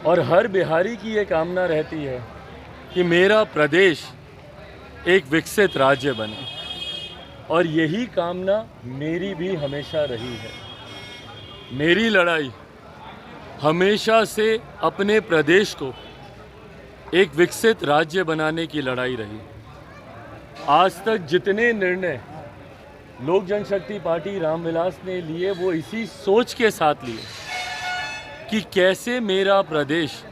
और हर बिहारी की ये कामना रहती है कि मेरा प्रदेश एक विकसित राज्य बने, और यही कामना मेरी भी हमेशा रही है। मेरी लड़ाई हमेशा से अपने प्रदेश को एक विकसित राज्य बनाने की लड़ाई रही। आज तक जितने निर्णय लोक जनशक्ति पार्टी रामविलास ने लिए वो इसी सोच के साथ लिए कि कैसे मेरा प्रदेश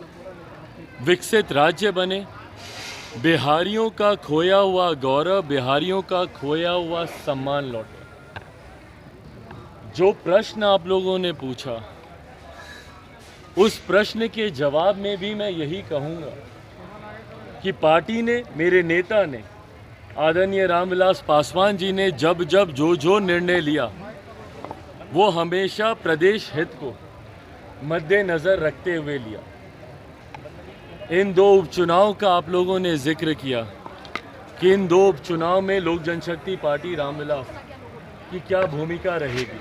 विकसित राज्य बने, बिहारियों का खोया हुआ गौरव, बिहारियों का खोया हुआ सम्मान लौटे। जो प्रश्न आप लोगों ने पूछा, उस प्रश्न के जवाब में भी मैं यही कहूँगा कि पार्टी ने, मेरे नेता ने, आदरणीय रामविलास पासवान जी ने जब जब जो निर्णय लिया वो हमेशा प्रदेश हित को मद्देनज़र रखते हुए लिया। इन दो उपचुनाव का आप लोगों ने जिक्र किया कि इन दो उपचुनाव में लोक जनशक्ति पार्टी रामविलास की क्या भूमिका रहेगी।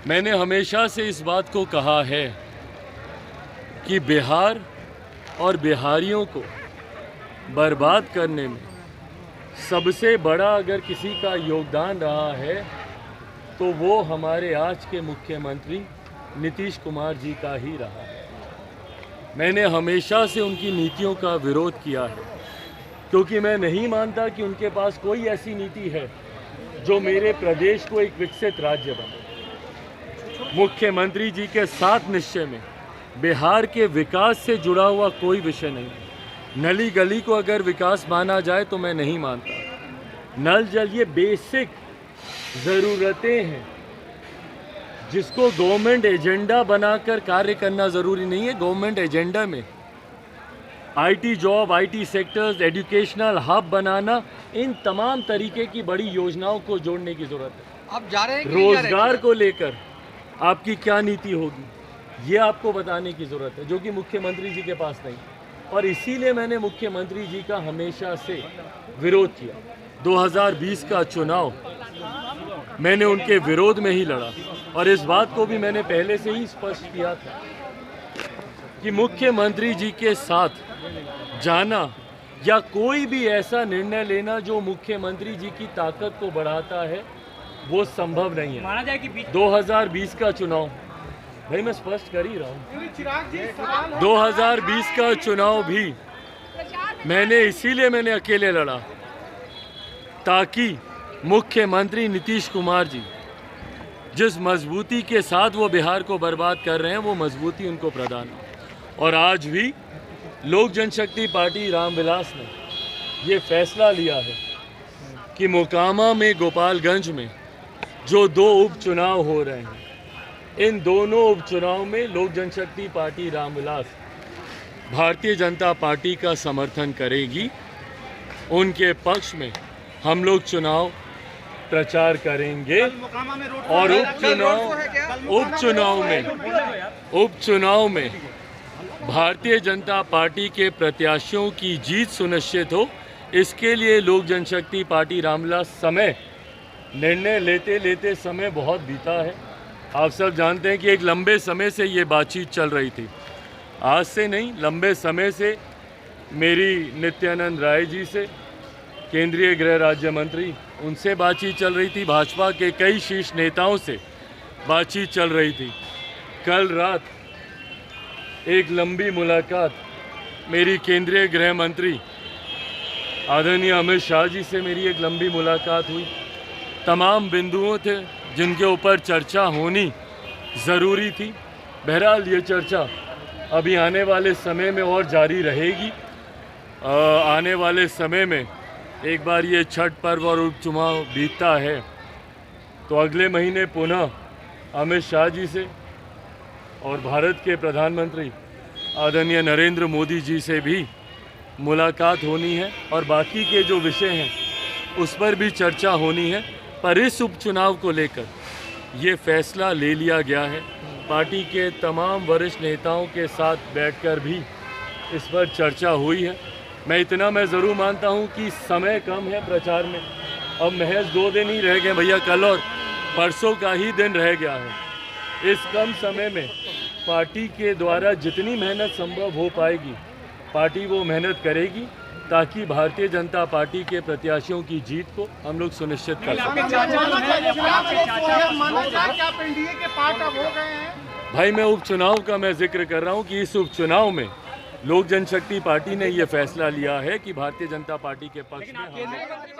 मैंने हमेशा से इस बात को कहा है कि बिहार और बिहारियों को बर्बाद करने में सबसे बड़ा अगर किसी का योगदान रहा है तो वो हमारे आज के मुख्यमंत्री नीतीश कुमार जी का ही रहा है। मैंने हमेशा से उनकी नीतियों का विरोध किया है, क्योंकि मैं नहीं मानता कि उनके पास कोई ऐसी नीति है जो मेरे प्रदेश को एक विकसित राज्य बने। मुख्यमंत्री जी के 7 निश्चय में बिहार के विकास से जुड़ा हुआ कोई विषय नहीं। नली गली को अगर विकास माना जाए तो मैं नहीं मानता। नल जल ये बेसिक ज़रूरतें हैं जिसको गवर्नमेंट एजेंडा बनाकर कार्य करना ज़रूरी नहीं है। गवर्नमेंट एजेंडा में IT job, IT sectors, educational hub बनाना, इन तमाम तरीके की बड़ी योजनाओं को जोड़ने की ज़रूरत है। आप जा रहे हैं कि नहीं जा रहे? रोजगार को लेकर आपकी क्या नीति होगी ये आपको बताने की ज़रूरत है, जो कि मुख्यमंत्री जी के पास नहीं। और इसीलिए मैंने मुख्यमंत्री जी का हमेशा से विरोध किया। 2020 का चुनाव मैंने उनके विरोध में ही लड़ा, और इस बात को भी मैंने पहले से ही स्पष्ट किया था कि मुख्यमंत्री जी के साथ जाना या कोई भी ऐसा निर्णय लेना जो मुख्यमंत्री जी की ताकत को बढ़ाता है वो संभव नहीं है। माना जाए कि 2020 का चुनाव, भाई मैं स्पष्ट कर ही रहा हूँ, 2020 का चुनाव भी मैंने अकेले लड़ा ताकि मुख्यमंत्री नीतीश कुमार जी जिस मजबूती के साथ वो बिहार को बर्बाद कर रहे हैं वो मजबूती उनको प्रदान हो। और आज भी लोक जनशक्ति पार्टी रामविलास ने ये फैसला लिया है कि मोकामा में, गोपालगंज में जो 2 उपचुनाव हो रहे हैं, इन दोनों उपचुनाव में लोक जनशक्ति पार्टी रामविलास भारतीय जनता पार्टी का समर्थन करेगी। उनके पक्ष में हम लोग चुनाव प्रचार करेंगे और उपचुनाव में भारतीय जनता पार्टी के प्रत्याशियों की जीत सुनिश्चित हो, इसके लिए लोक जनशक्ति पार्टी रामविलास निर्णय लेते समय बहुत बीता है। आप सब जानते हैं कि एक लंबे समय से ये बातचीत चल रही थी। आज से नहीं, लंबे समय से मेरी नित्यानंद राय जी से, केंद्रीय गृह राज्य मंत्री, उनसे बातचीत चल रही थी। भाजपा के कई शीर्ष नेताओं से बातचीत चल रही थी। कल रात एक लंबी मुलाकात मेरी केंद्रीय गृह मंत्री आदरणीय अमित शाह जी से मेरी एक लंबी मुलाकात हुई। तमाम बिंदुओं थे जिनके ऊपर चर्चा होनी ज़रूरी थी। बहरहाल ये चर्चा अभी आने वाले समय में और जारी रहेगी। आने वाले समय में एक बार ये छठ पर्व और उपचुनाव बीतता है तो अगले महीने पुनः अमित शाह जी से और भारत के प्रधानमंत्री आदरणीय नरेंद्र मोदी जी से भी मुलाकात होनी है और बाकी के जो विषय हैं उस पर भी चर्चा होनी है। पर इस उपचुनाव को लेकर ये फैसला ले लिया गया है। पार्टी के तमाम वरिष्ठ नेताओं के साथ बैठकर भी इस पर चर्चा हुई है। मैं ज़रूर मानता हूं कि समय कम है प्रचार में। अब महज 2 दिन ही रह गए भैया, कल और परसों का ही दिन रह गया है। इस कम समय में पार्टी के द्वारा जितनी मेहनत संभव हो पाएगी पार्टी वो मेहनत करेगी ताकि भारतीय जनता पार्टी के प्रत्याशियों की जीत को हम लोग सुनिश्चित कर सकें। भाई मैं उपचुनाव का मैं जिक्र कर रहा हूँ कि इस उपचुनाव में लोक जनशक्ति पार्टी ने ये फैसला लिया है कि भारतीय जनता पार्टी के पक्ष में